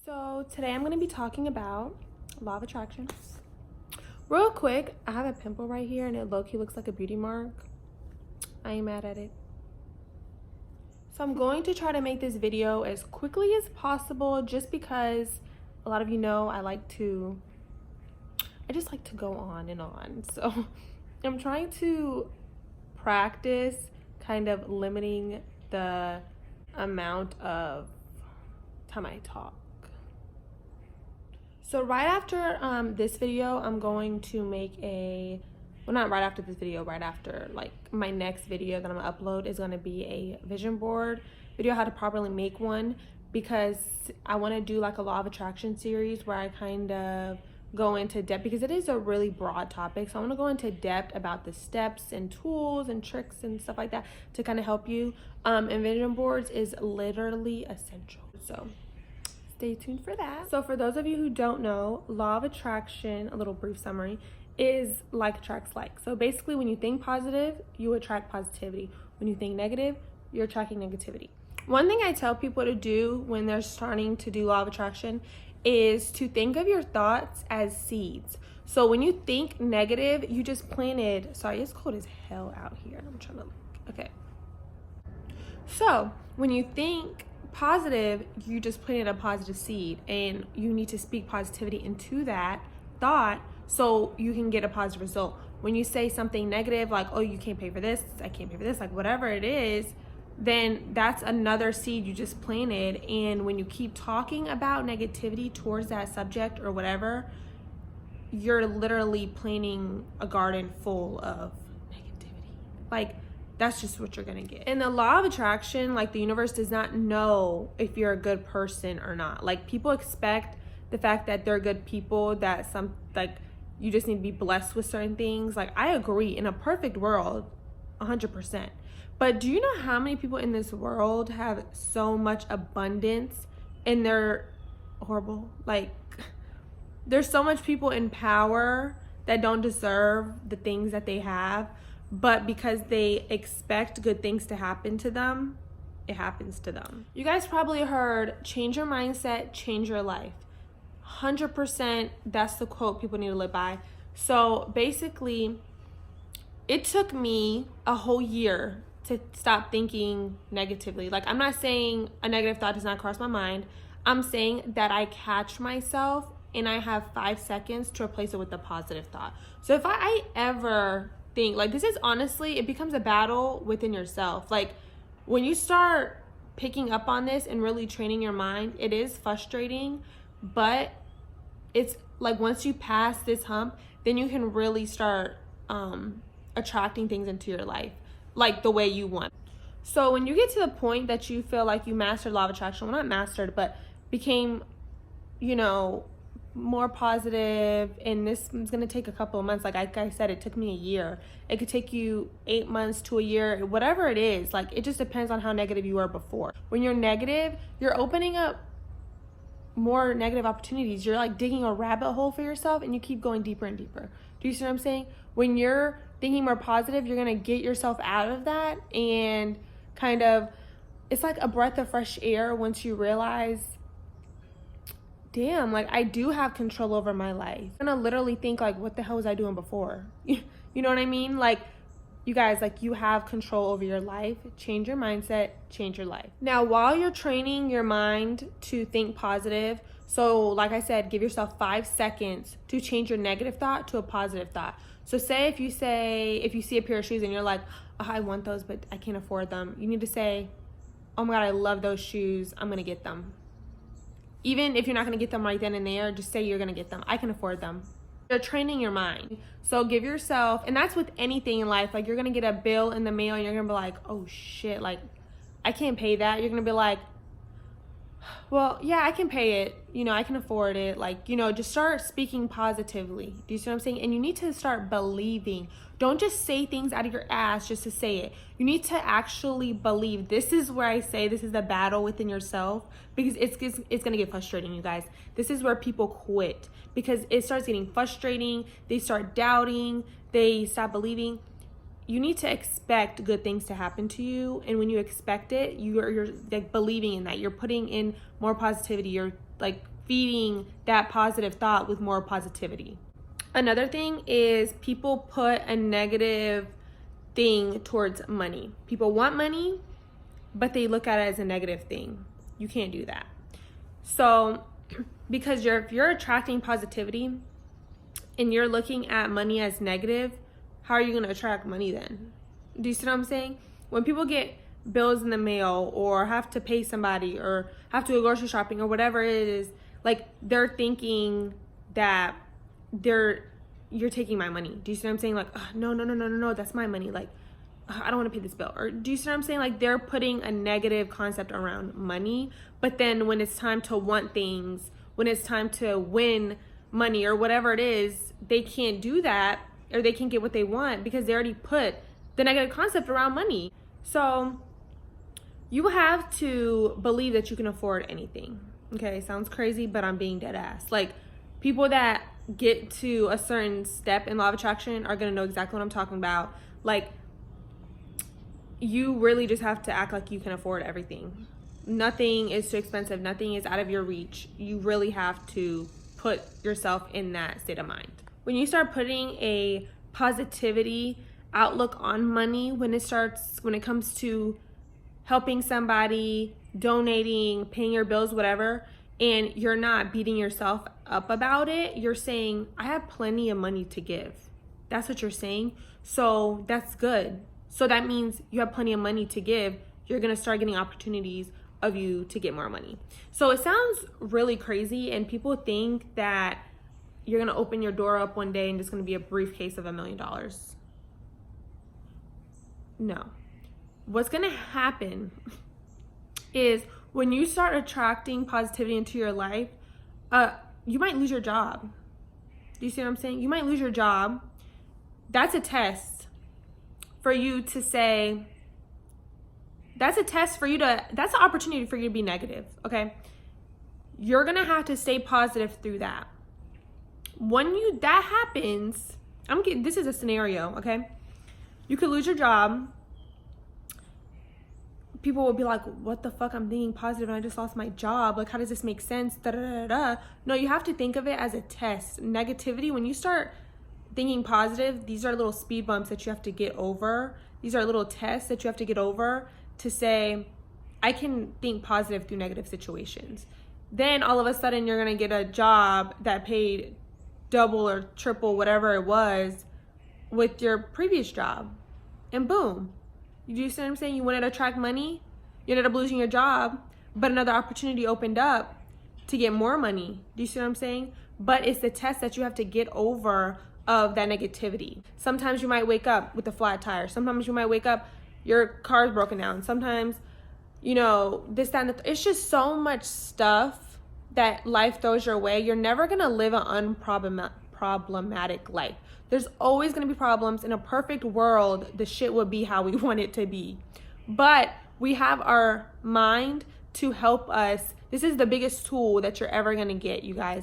So today I'm going to be talking about law of attraction. Real quick, I have a pimple right here and it low-key looks like a beauty mark. I ain't mad at it. So I'm going to try to make this video as quickly as possible just because a lot of you know I just like to go on and on. So I'm trying to practice kind of limiting the amount of time I talk. So right after this video, I'm going to make not right after this video, right after like my next video that I'm gonna upload is gonna be a vision board video, how to properly make one, because I wanna do like a law of attraction series where I kind of go into depth, because it is a really broad topic. So I wanna go into depth about the steps and tools and tricks and stuff like that to kind of help you. And vision boards is literally essential. So stay tuned for that. So for those of you who don't know, law of attraction, a little brief summary, is like attracts like. So basically when you think positive, you attract positivity. When you think negative, you're attracting negativity. One thing I tell people to do when they're starting to do law of attraction is to think of your thoughts as seeds. So when you think negative, you just planted, sorry, it's cold as hell out here. I'm trying to look, okay. So when you think positive, you just planted a positive seed, and you need to speak positivity into that thought so you can get a positive result. When you say something negative, like, oh, you can't pay for this, I can't pay for this, like whatever it is, then that's another seed you just planted. And when you keep talking about negativity towards that subject or whatever, you're literally planting a garden full of negativity. Like, that's just what you're gonna get. In the law of attraction, like, the universe does not know if you're a good person or not. Like, people expect the fact that they're good people, that you just need to be blessed with certain things. Like, I agree, in a perfect world, 100%. But do you know how many people in this world have so much abundance and they're horrible? Like, there's so much people in power that don't deserve the things that they have, but because they expect good things to happen to them, it happens to them. You guys probably heard, change your mindset, change your life. 100%, that's the quote people need to live by. So basically, it took me a whole year to stop thinking negatively. Like, I'm not saying a negative thought does not cross my mind. I'm saying that I catch myself and I have 5 seconds to replace it with a positive thought. So if I ever think, like, this is honestly, it becomes a battle within yourself. Like, when you start picking up on this and really training your mind, it is frustrating, but it's like, once you pass this hump, then you can really start attracting things into your life like the way you want. So when you get to the point that you feel like you mastered law of attraction, well, not mastered, but became, more positive, and this is going to take a couple of months. Like I said, it took me a year. It could take you 8 months to a year, whatever it is. Like, it just depends on how negative you were before. When you're negative, you're opening up more negative opportunities. You're like digging a rabbit hole for yourself, and you keep going deeper and deeper. Do you see what I'm saying? When you're thinking more positive, you're going to get yourself out of that, and kind of, it's like a breath of fresh air once you realize, damn, like, I do have control over my life. I'm gonna literally think, like, what the hell was I doing before? You know what I mean? Like, you guys, like, you have control over your life. Change your mindset, change your life. Now, while you're training your mind to think positive, so like I said, give yourself 5 seconds to change your negative thought to a positive thought. So say if you see a pair of shoes and you're like, oh, I want those, but I can't afford them. You need to say, oh my God, I love those shoes, I'm gonna get them. Even if you're not gonna get them right then and there, just say you're gonna get them. I can afford them. You're training your mind. So give yourself, and that's with anything in life. Like, you're gonna get a bill in the mail and you're gonna be like, oh shit, like, I can't pay that. You're gonna be like, well, yeah, I can pay it. I can afford it. Like, just start speaking positively. Do you see what I'm saying? And you need to start believing. Don't just say things out of your ass just to say it. You need to actually believe. This is where I say this is the battle within yourself, because it's going to get frustrating, you guys. This is where people quit, because it starts getting frustrating. They start doubting. They stop believing. You need to expect good things to happen to you, and when you expect it, you're like believing in that. You're putting in more positivity. You're like feeding that positive thought with more positivity. Another thing is people put a negative thing towards money. People want money, but they look at it as a negative thing. You can't do that. So because if you're attracting positivity and you're looking at money as negative, how are you going to attract money then? Do you see what I'm saying? When people get bills in the mail or have to pay somebody or have to go grocery shopping or whatever it is, like they're thinking that you're taking my money. Do you see what I'm saying? Like, no, that's my money. Like, I don't want to pay this bill. Or do you see what I'm saying? Like they're putting a negative concept around money, but then when it's time to want things, when it's time to win money or whatever it is, they can't do that, or they can't get what they want because they already put the negative concept around money. So you have to believe that you can afford anything. Okay, sounds crazy, but I'm being dead ass. Like people that get to a certain step in law of attraction are gonna know exactly what I'm talking about. Like you really just have to act like you can afford everything. Nothing is too expensive. Nothing is out of your reach. You really have to put yourself in that state of mind. When you start putting a positivity outlook on money, when it comes to helping somebody, donating, paying your bills, whatever, and you're not beating yourself up about it, you're saying, I have plenty of money to give. That's what you're saying. So that's good. So that means you have plenty of money to give. You're going to start getting opportunities of you to get more money. So it sounds really crazy, and people think that you're going to open your door up one day and it's going to be a briefcase of $1 million. No. What's going to happen is when you start attracting positivity into your life, you might lose your job. Do you see what I'm saying? You might lose your job. That's a test for you to say, that's an opportunity for you to be negative, okay? You're gonna have to stay positive through that. When that happens, this is a scenario, okay? You could lose your job. People will be like, what the fuck, I'm thinking positive and I just lost my job. Like, how does this make sense? Da, da, da, da. No, you have to think of it as a test. Negativity, when you start thinking positive, these are little speed bumps that you have to get over. These are little tests that you have to get over to say, I can think positive through negative situations. Then all of a sudden you're gonna get a job that paid double or triple whatever it was with your previous job. And boom. You see what I'm saying? You wanted to attract money, you ended up losing your job, but another opportunity opened up to get more money. Do you see what I'm saying? But it's the test that you have to get over of that negativity. Sometimes you might wake up with a flat tire. Sometimes you might wake up, your car's broken down. Sometimes, this, that, and it's just so much stuff that life throws your way. You're never gonna live an unproblematic life. There's always gonna be problems. In a perfect world, the shit would be how we want it to be. But we have our mind to help us. This is the biggest tool that you're ever gonna get, you guys.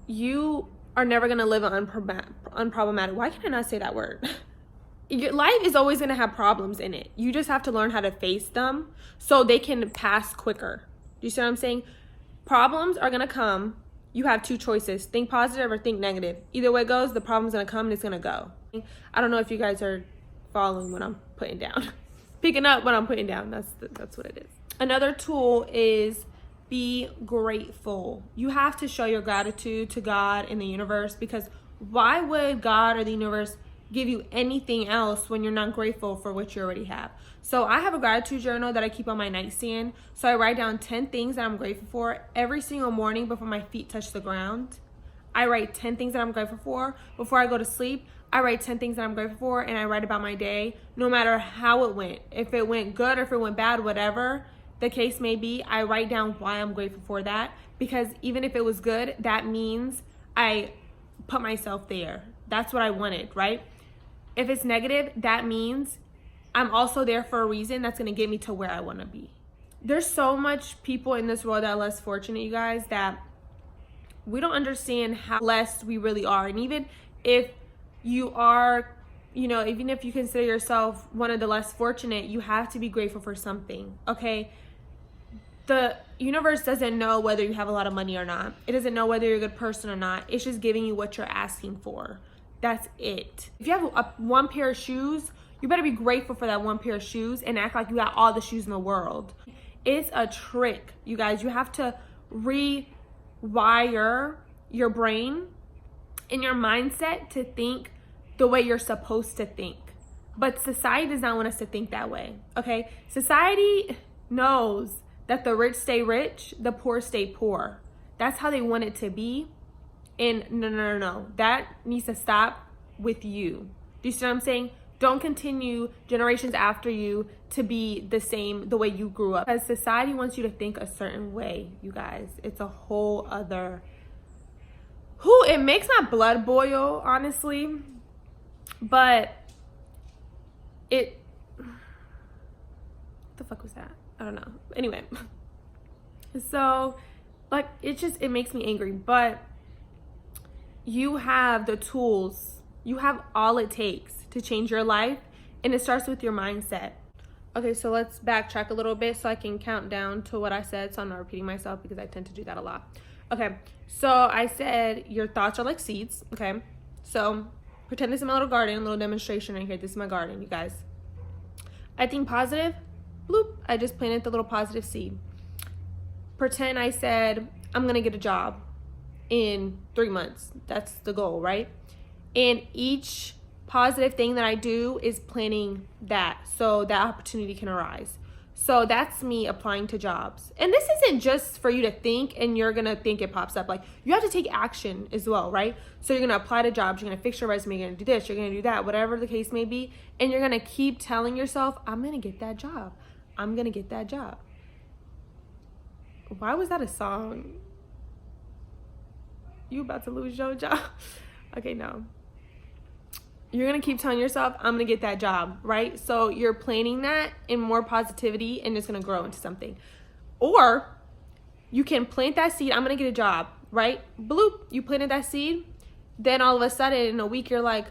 You are never gonna live an unproblematic. Why can I not say that word? Your life is always gonna have problems in it. You just have to learn how to face them so they can pass quicker. Do you see what I'm saying? Problems are gonna come. You have two choices: think positive or think negative. Either way it goes, the problem's gonna come and it's gonna go. I don't know if you guys are following what I'm putting down, picking up what I'm putting down. That's what it is. Another tool is be grateful. You have to show your gratitude to God and the universe, because why would God or the universe give you anything else when you're not grateful for what you already have? So I have a gratitude journal that I keep on my nightstand. So I write down 10 things that I'm grateful for every single morning before my feet touch the ground. I write 10 things that I'm grateful for before I go to sleep. I write 10 things that I'm grateful for, and I write about my day, no matter how it went. If it went good or if it went bad, whatever the case may be, I write down why I'm grateful for that, because even if it was good, that means I put myself there. That's what I wanted, right? If it's negative, that means I'm also there for a reason that's going to get me to where I want to be. There's so much people in this world that are less fortunate, you guys, that we don't understand how blessed we really are. And even if you are, even if you consider yourself one of the less fortunate, you have to be grateful for something, okay? the universe doesn't know whether you have a lot of money or not. It doesn't know whether you're a good person or not. It's just giving you what you're asking for. That's it. If you have one pair of shoes, you better be grateful for that one pair of shoes and act like you got all the shoes in the world. It's a trick, you guys. You have to rewire your brain and your mindset to think the way you're supposed to think. But society does not want us to think that way, okay? Society knows that the rich stay rich, the poor stay poor. That's how they want it to be. And no. That needs to stop with you. Do you see what I'm saying? Don't continue generations after you to be the same the way you grew up. Because society wants you to think a certain way, you guys. It's a whole other... It makes my blood boil, honestly. But what the fuck was that? I don't know. Anyway. So, like, it makes me angry. But you have the tools. You have all it takes to change your life. And it starts with your mindset. Okay, so let's backtrack a little bit so I can count down to what I said so I'm not repeating myself, because I tend to do that a lot. Okay, so I said your thoughts are like seeds. Okay, so pretend this is my little garden, a little demonstration right here. This is my garden, you guys. I think positive, bloop, I just planted the little positive seed. Pretend I said I'm gonna get a job in 3 months. That's the goal, right? And each positive thing that I do is planning that so that opportunity can arise. So that's me applying to jobs. And this isn't just for you to think and you're gonna think it pops up. Like, you have to take action as well, right? So you're gonna apply to jobs, you're gonna fix your resume, you're gonna do this, you're gonna do that, whatever the case may be. And you're gonna keep telling yourself, I'm gonna get that job. I'm gonna get that job. Why was that a song? You about to lose your job? Okay, no. You're gonna keep telling yourself, I'm gonna get that job, right? So you're planning that in more positivity and it's gonna grow into something. Or you can plant that seed, I'm gonna get a job, right? Bloop, you planted that seed. Then all of a sudden in a week, you're like,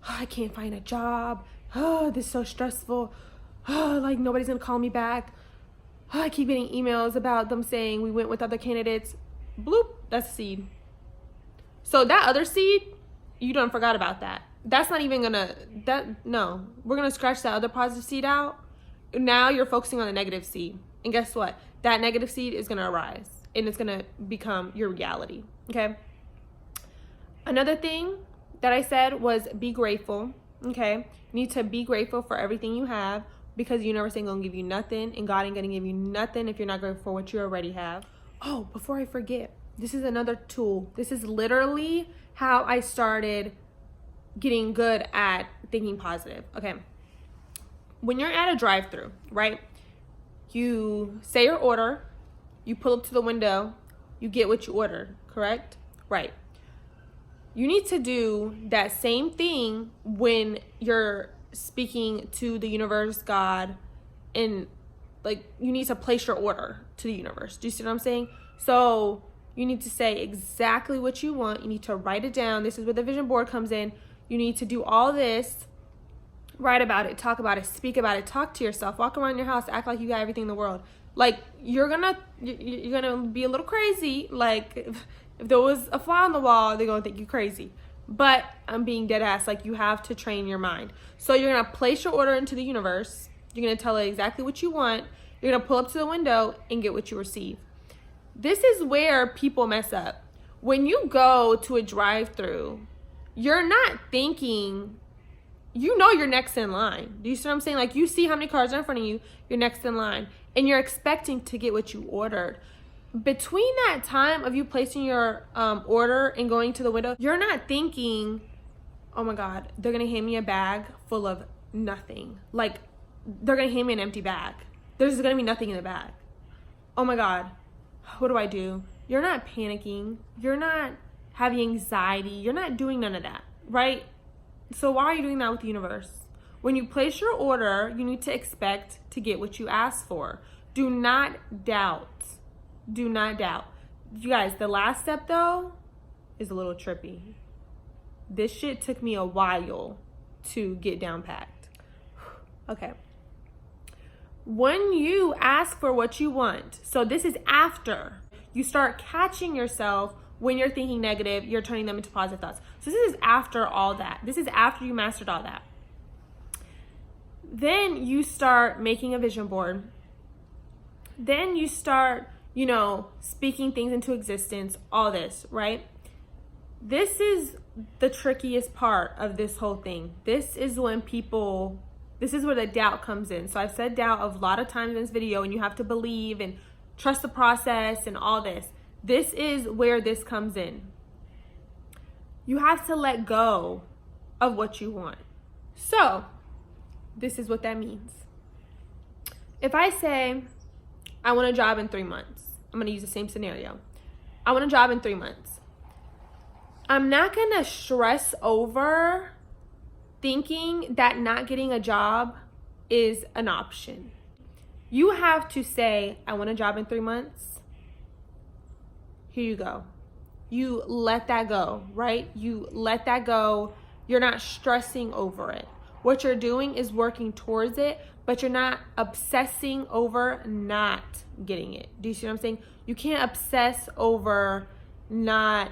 oh, I can't find a job. Oh, this is so stressful. Oh, like nobody's gonna call me back. Oh, I keep getting emails about them saying we went with other candidates. Bloop, that's a seed. So that other seed, you done forgot about that. That's not even gonna, no. We're gonna scratch that other positive seed out. Now you're focusing on the negative seed. And guess what? That negative seed is gonna arise and it's gonna become your reality, okay? Another thing that I said was be grateful, okay? You need to be grateful for everything you have, because the universe ain't gonna give you nothing and God ain't gonna give you nothing if you're not grateful for what you already have. Oh, before I forget, this is another tool. This is literally how I started getting good at thinking positive. Okay, when you're at a drive-thru, right, you say your order, you pull up to the window, you get what you ordered, correct? Right. You need to do that same thing when you're speaking to the universe, God, and like you need to place your order to the universe. Do you see what I'm saying? So you need to say exactly what you want. You need to write it down. This is where the vision board comes in. You need to do all this, write about it, talk about it, speak about it, talk to yourself, walk around your house, act like you got everything in the world. Like, you're gonna be a little crazy. Like, if there was a fly on the wall, they're gonna think you crazy. But I'm being dead ass. Like, you have to train your mind. So you're gonna place your order into the universe. You're gonna tell it exactly what you want. You're gonna pull up to the window and get what you receive. This is where people mess up. When you go to a drive-thru, you're not thinking, you know you're next in line. Do you see what I'm saying? Like, you see how many cars are in front of you, you're next in line, and you're expecting to get what you ordered. Between that time of you placing your order and going to the window, you're not thinking, oh my God, they're gonna hand me a bag full of nothing. Like, they're gonna hand me an empty bag. There's gonna be nothing in the bag. Oh my God, what do I do? You're not panicking. You're not having anxiety. You're not doing none of that, right? So why are you doing that with the universe? When you place your order, you need to expect to get what you ask for. Do not doubt. Do not doubt. You guys, the last step though is a little trippy. This shit took me a while to get down packed. Okay. When you ask for what you want, so this is after you start catching yourself when you're thinking negative, you're turning them into positive thoughts. So this is after all that. This is after you mastered all that. Then you start making a vision board. Then you start, speaking things into existence, all this, right? This is the trickiest part of this whole thing. This is where the doubt comes in. So I've said doubt a lot of times in this video, and you have to believe and trust the process and all this. This is where this comes in. You have to let go of what you want. So this is what that means. If I say, I want a job in 3 months, I'm going to use the same scenario. I want a job in 3 months. I'm not going to stress over thinking that not getting a job is an option. You have to say, I want a job in 3 months. Here you go. You let that go, right? You let that go. You're not stressing over it. What you're doing is working towards it, but you're not obsessing over not getting it. Do you see what I'm saying? You can't obsess over not,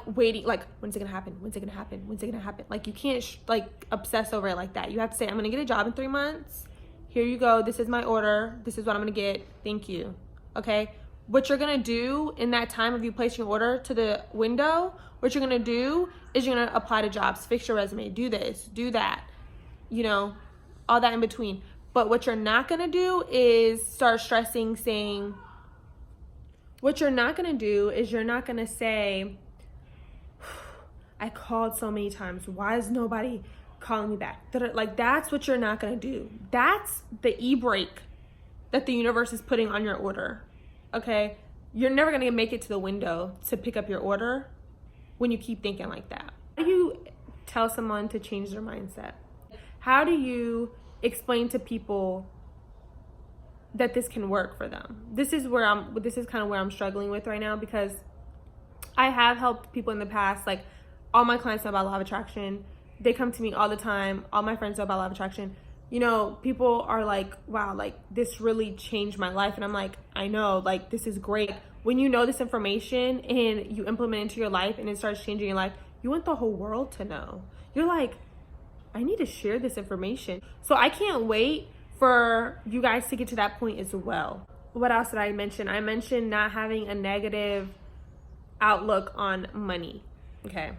waiting, when's it gonna happen? When's it gonna happen? When's it gonna happen? You can't obsess over it like that. You have to say, I'm gonna get a job in 3 months. Here you go. This is my order. This is what I'm gonna get. Thank you. Okay. What you're gonna do in that time of you placing your order to the window, what you're gonna do is you're gonna apply to jobs, fix your resume, do this, do that, all that in between. But what you're not gonna do is start stressing, saying, what you're not gonna do is you're not gonna say, I called so many times, why is nobody calling me back? That's what you're not gonna do. That's the e-brake that the universe is putting on your order. Okay, you're never gonna make it to the window to pick up your order when you keep thinking like that. How do you tell someone to change their mindset? How do you explain to people that this can work for them? This is kind of where I'm struggling with right now, because I have helped people in the past. All my clients know about law of attraction. They come to me all the time. All my friends know about law of attraction. People are like, wow, this really changed my life. And I'm like, I know, this is great. When you know this information and you implement it into your life and it starts changing your life, you want the whole world to know. You're like, I need to share this information. So I can't wait for you guys to get to that point as well. What else did I mention? I mentioned not having a negative outlook on money. Okay.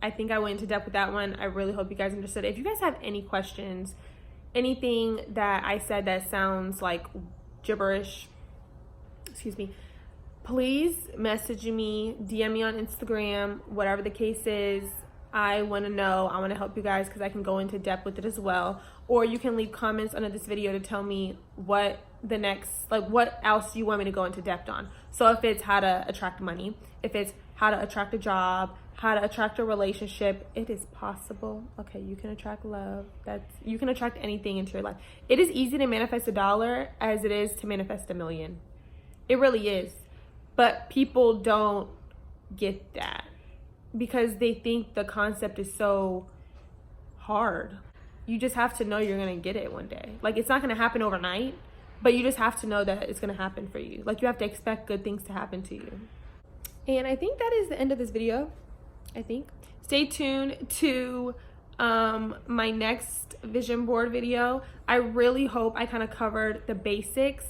I think I went into depth with that one. I really hope you guys understood. If you guys have any questions, anything that I said that sounds like gibberish, please message me, DM me on Instagram, whatever the case is. I want to know. I want to help you guys because I can go into depth with it as well. Or you can leave comments under this video to tell me what what else you want me to go into depth on. So if it's how to attract money, if it's how to attract a job, how to attract a relationship, it is possible. Okay, you can attract love. You can attract anything into your life. It is easy to manifest $1 as it is to manifest $1 million. It really is. But people don't get that because they think the concept is so hard. You just have to know you're going to get it one day. It's not going to happen overnight, but you just have to know that it's going to happen for you. You have to expect good things to happen to you. And I think that is the end of this video. Stay tuned to my next vision board video. I really hope I kind of covered the basics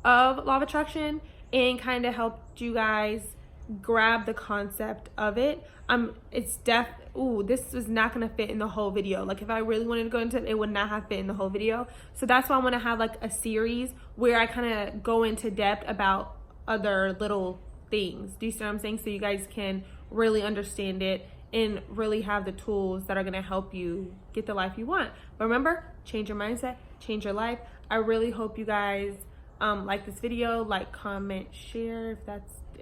of law of attraction and kind of helped you guys grab the concept of it. This was not going to fit in the whole video. If I really wanted to go into it, it would not have fit in the whole video. So that's why I want to have a series where I kind of go into depth about other little things. Do you see what I'm saying? So you guys can really understand it and really have the tools that are going to help you get the life you want. But remember, change your mindset, change your life. I really hope you guys like this video, comment, share.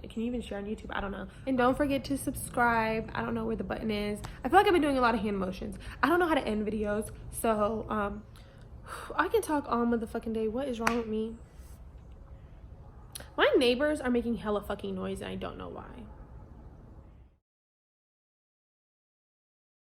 Can you even share on YouTube? I don't know. And don't forget to subscribe. I don't know where the button is. I feel like I've been doing a lot of hand motions. I don't know how to end videos, so I can talk all motherfucking day. What is wrong with me? My neighbors are making hella fucking noise and I don't know why.